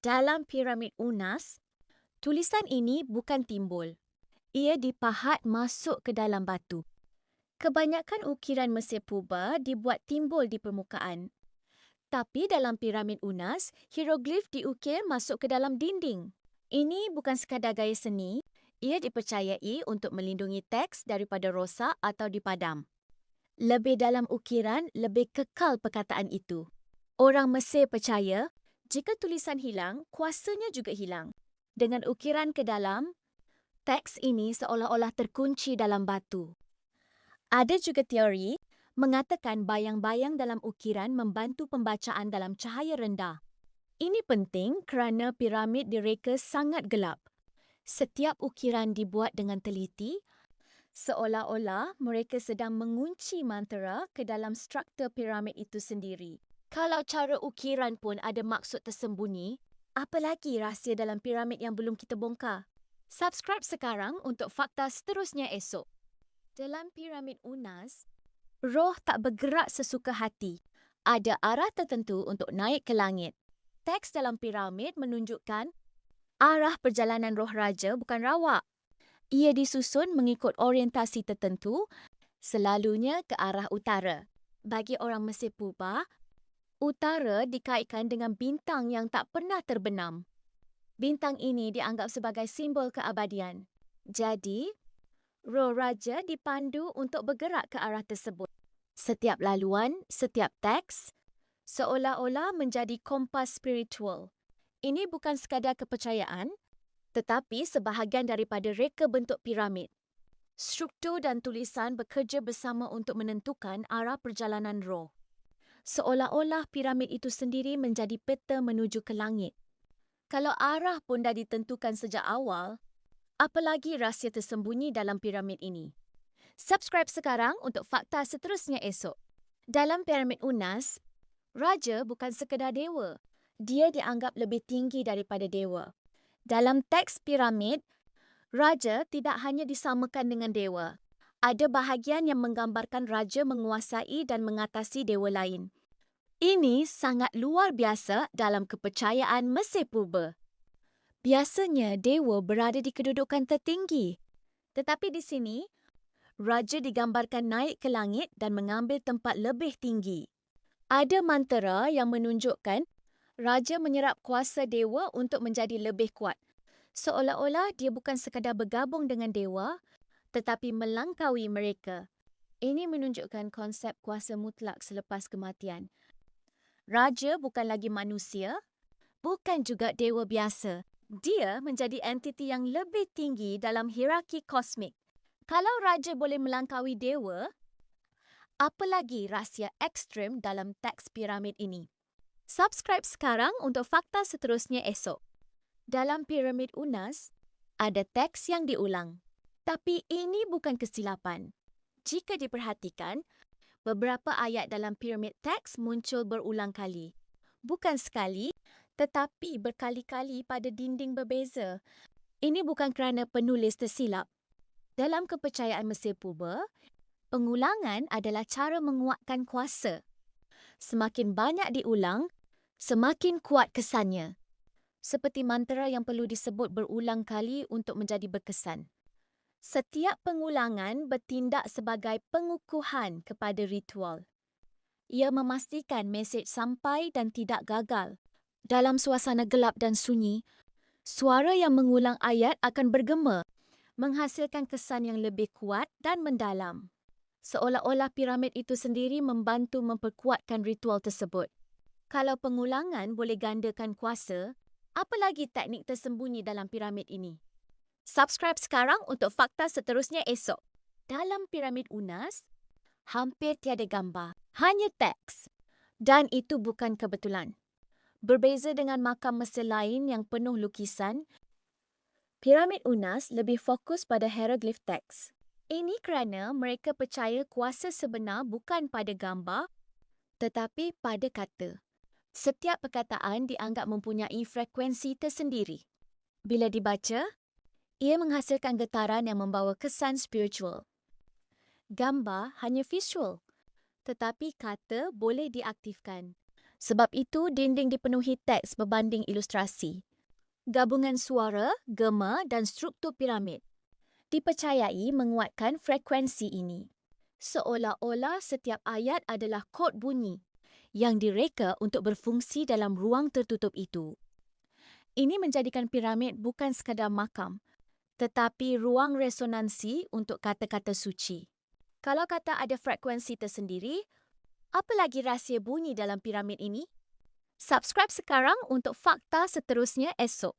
Dalam piramid Unas, tulisan ini bukan timbul. Ia dipahat masuk ke dalam batu. Kebanyakan ukiran Mesir Purba dibuat timbul di permukaan. Tapi dalam piramid Unas, hieroglif diukir masuk ke dalam dinding. Ini bukan sekadar gaya seni, ia dipercayai untuk melindungi teks daripada rosak atau dipadam. Lebih dalam ukiran, lebih kekal perkataan itu. Orang Mesir percaya, jika tulisan hilang, kuasanya juga hilang. Dengan ukiran ke dalam, teks ini seolah-olah terkunci dalam batu. Ada juga teori mengatakan bayang-bayang dalam ukiran membantu pembacaan dalam cahaya rendah. Ini penting kerana piramid direka sangat gelap. Setiap ukiran dibuat dengan teliti, seolah-olah mereka sedang mengunci mantra ke dalam struktur piramid itu sendiri. Kalau cara ukiran pun ada maksud tersembunyi, apa lagi rahsia dalam piramid yang belum kita bongkar? Subscribe sekarang untuk fakta seterusnya esok. Dalam piramid Unas, roh tak bergerak sesuka hati. Ada arah tertentu untuk naik ke langit. Teks dalam piramid menunjukkan arah perjalanan roh raja bukan rawak. Ia disusun mengikut orientasi tertentu, selalunya ke arah utara. Bagi orang Mesir Purba, utara dikaitkan dengan bintang yang tak pernah terbenam. Bintang ini dianggap sebagai simbol keabadian. Jadi, roh raja dipandu untuk bergerak ke arah tersebut. Setiap laluan, setiap teks, seolah-olah menjadi kompas spiritual. Ini bukan sekadar kepercayaan, tetapi sebahagian daripada reka bentuk piramid. Struktur dan tulisan bekerja bersama untuk menentukan arah perjalanan roh. Seolah-olah piramid itu sendiri menjadi peta menuju ke langit. Kalau arah pun dah ditentukan sejak awal, apalagi rahsia tersembunyi dalam piramid ini? Subscribe sekarang untuk fakta seterusnya esok. Dalam piramid Unas, raja bukan sekadar dewa. Dia dianggap lebih tinggi daripada dewa. Dalam teks piramid, raja tidak hanya disamakan dengan dewa. Ada bahagian yang menggambarkan raja menguasai dan mengatasi dewa lain. Ini sangat luar biasa dalam kepercayaan Mesir Purba. Biasanya dewa berada di kedudukan tertinggi. Tetapi di sini, raja digambarkan naik ke langit dan mengambil tempat lebih tinggi. Ada mantra yang menunjukkan raja menyerap kuasa dewa untuk menjadi lebih kuat. Seolah-olah dia bukan sekadar bergabung dengan dewa, tetapi melangkaui mereka. Ini menunjukkan konsep kuasa mutlak selepas kematian. Raja bukan lagi manusia, bukan juga dewa biasa. Dia menjadi entiti yang lebih tinggi dalam hierarki kosmik. Kalau raja boleh melangkaui dewa, apa lagi rahsia ekstrem dalam teks piramid ini? Subscribe sekarang untuk fakta seterusnya esok. Dalam piramid Unas, ada teks yang diulang. Tapi ini bukan kesilapan. Jika diperhatikan, beberapa ayat dalam piramid teks muncul berulang kali. Bukan sekali, tetapi berkali-kali pada dinding berbeza. Ini bukan kerana penulis tersilap. Dalam kepercayaan Mesir Purba, pengulangan adalah cara menguatkan kuasa. Semakin banyak diulang, semakin kuat kesannya. Seperti mantra yang perlu disebut berulang kali untuk menjadi berkesan. Setiap pengulangan bertindak sebagai pengukuhan kepada ritual. Ia memastikan mesej sampai dan tidak gagal. Dalam suasana gelap dan sunyi, suara yang mengulang ayat akan bergema, menghasilkan kesan yang lebih kuat dan mendalam. Seolah-olah piramid itu sendiri membantu memperkuatkan ritual tersebut. Kalau pengulangan boleh gandakan kuasa, apa lagi teknik tersembunyi dalam piramid ini? Subscribe sekarang untuk fakta seterusnya esok. Dalam piramid Unas, hampir tiada gambar, hanya teks. Dan itu bukan kebetulan. Berbeza dengan makam Mesir lain yang penuh lukisan, piramid Unas lebih fokus pada hieroglif teks. Ini kerana mereka percaya kuasa sebenar bukan pada gambar, tetapi pada kata. Setiap perkataan dianggap mempunyai frekuensi tersendiri. Bila dibaca, ia menghasilkan getaran yang membawa kesan spiritual. Gambar hanya visual, tetapi kata boleh diaktifkan. Sebab itu, dinding dipenuhi teks berbanding ilustrasi. Gabungan suara, gema dan struktur piramid dipercayai menguatkan frekuensi ini. Seolah-olah setiap ayat adalah kod bunyi yang direka untuk berfungsi dalam ruang tertutup itu. Ini menjadikan piramid bukan sekadar makam, tetapi ruang resonansi untuk kata-kata suci. Kalau kata ada frekuensi tersendiri, apa lagi rahsia bunyi dalam piramid ini? Subscribe sekarang untuk fakta seterusnya esok.